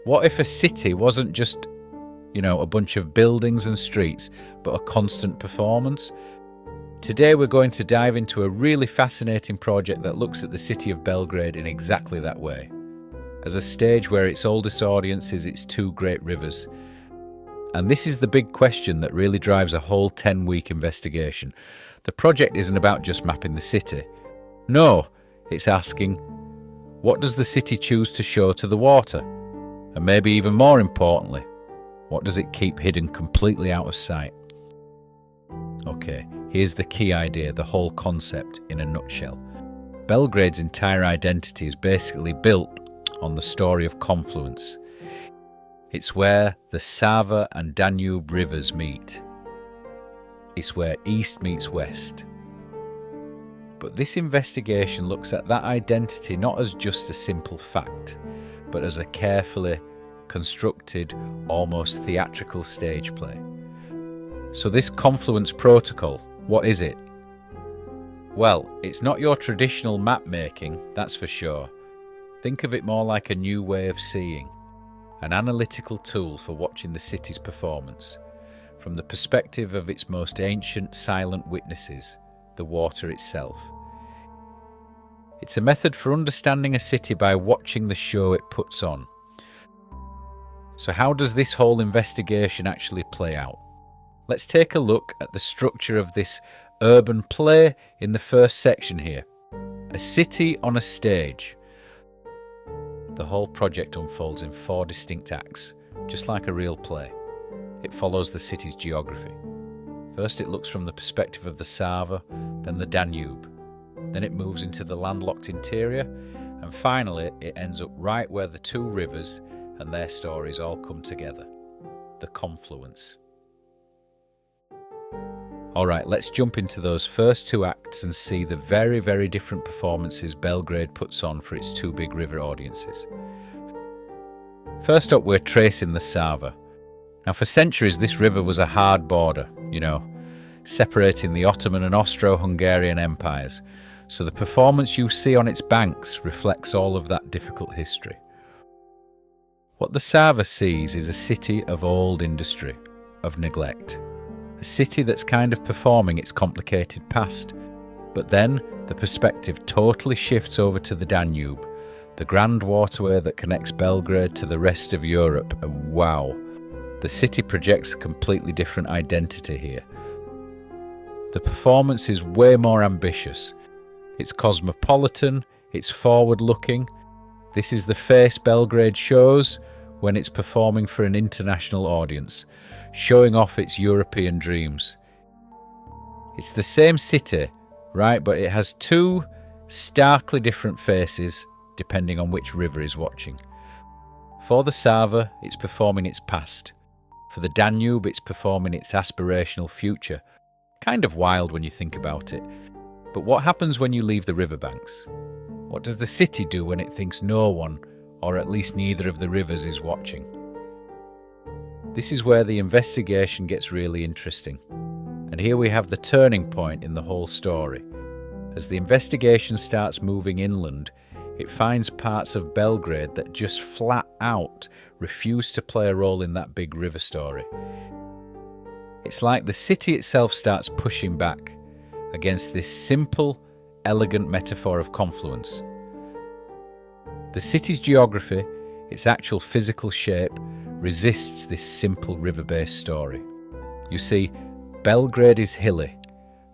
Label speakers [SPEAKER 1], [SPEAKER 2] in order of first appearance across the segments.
[SPEAKER 1] What if a city wasn't just, a bunch of buildings and streets, but a constant performance? Today we're going to dive into a really fascinating project that looks at the city of Belgrade in exactly that way, as a stage where its oldest audience is its two great rivers. And this is the big question that really drives a whole 10-week investigation. The project isn't about just mapping the city. No, it's asking, what does the city choose to show to the water? And maybe even more importantly, what does it keep hidden completely out of sight? Okay, here's the key idea, the whole concept in a nutshell. Belgrade's entire identity is basically built on the story of confluence. It's where the Sava and Danube rivers meet. It's where east meets west. But this investigation looks at that identity not as just a simple fact, but as a carefully constructed, almost theatrical stage play. So this confluence protocol, what is it? Well, it's not your traditional map making, that's for sure. Think of it more like a new way of seeing, an analytical tool for watching the city's performance, from the perspective of its most ancient silent witnesses, the water itself. It's a method for understanding a city by watching the show it puts on. So how does this whole investigation actually play out? Let's take a look at the structure of this urban play in the first section here. A city on a stage. The whole project unfolds in 4 distinct acts, just like a real play. It follows the city's geography. First it looks from the perspective of the Sava, then the Danube. Then it moves into the landlocked interior, and finally it ends up right where the two rivers and their stories all come together. The confluence. Alright, let's jump into those first 2 acts and see the very, very different performances Belgrade puts on for its 2 big river audiences. First up, we're tracing the Sava. Now, for centuries, this river was a hard border, separating the Ottoman and Austro-Hungarian empires. So the performance you see on its banks reflects all of that difficult history. What the Sava sees is a city of old industry, of neglect. A city that's kind of performing its complicated past. But then the perspective totally shifts over to the Danube, the grand waterway that connects Belgrade to the rest of Europe, and wow, the city projects a completely different identity here. The performance is way more ambitious. It's cosmopolitan, it's forward-looking. This is the face Belgrade shows when it's performing for an international audience, showing off its European dreams. It's the same city, right, but it has 2 starkly different faces depending on which river is watching. For the Sava, it's performing its past. For the Danube, it's performing its aspirational future. Kind of wild when you think about it. But what happens when you leave the riverbanks? What does the city do when it thinks no one, or at least neither of the rivers, is watching? This is where the investigation gets really interesting. And here we have the turning point in the whole story. As the investigation starts moving inland, it finds parts of Belgrade that just flat out refuse to play a role in that big river story. It's like the city itself starts pushing back against this simple, elegant metaphor of confluence. The city's geography, its actual physical shape, resists this simple river-based story. You see, Belgrade is hilly,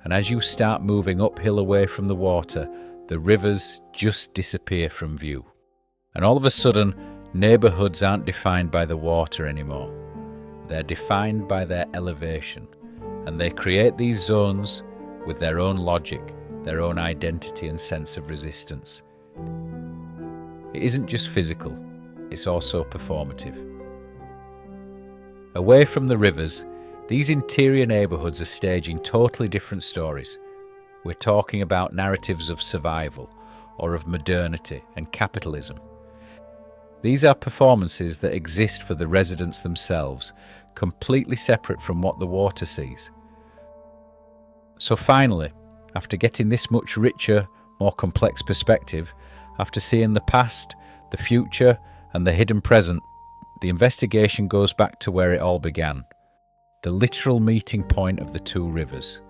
[SPEAKER 1] and as you start moving uphill away from the water, the rivers just disappear from view. And all of a sudden, neighbourhoods aren't defined by the water anymore. They're defined by their elevation, and they create these zones with their own logic, their own identity and sense of resistance. It isn't just physical, it's also performative. Away from the rivers, these interior neighbourhoods are staging totally different stories. We're talking about narratives of survival, or of modernity and capitalism. These are performances that exist for the residents themselves, completely separate from what the water sees. So finally, after getting this much richer, more complex perspective, after seeing the past, the future, and the hidden present, the investigation goes back to where it all began, the literal meeting point of the two rivers.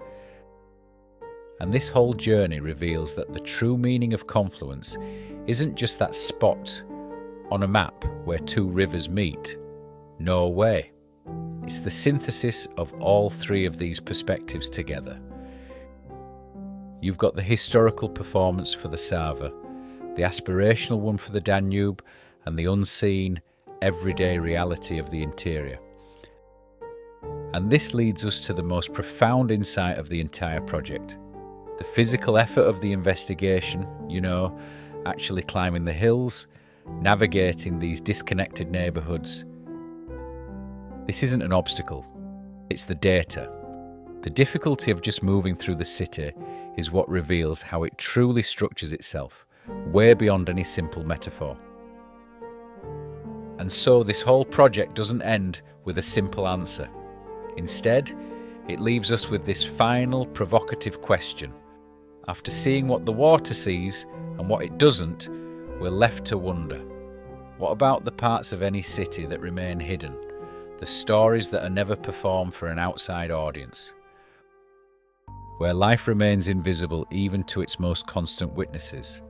[SPEAKER 1] And this whole journey reveals that the true meaning of confluence isn't just that spot on a map where two rivers meet. No way. It's the synthesis of all three of these perspectives together. You've got the historical performance for the Sava, the aspirational one for the Danube, and the unseen, everyday reality of the interior. And this leads us to the most profound insight of the entire project. The physical effort of the investigation, actually climbing the hills, navigating these disconnected neighbourhoods. This isn't an obstacle, it's the data. The difficulty of just moving through the city is what reveals how it truly structures itself, way beyond any simple metaphor. And so this whole project doesn't end with a simple answer. Instead, it leaves us with this final provocative question. After seeing what the water sees and what it doesn't, we're left to wonder. What about the parts of any city that remain hidden? The stories that are never performed for an outside audience? Where life remains invisible even to its most constant witnesses?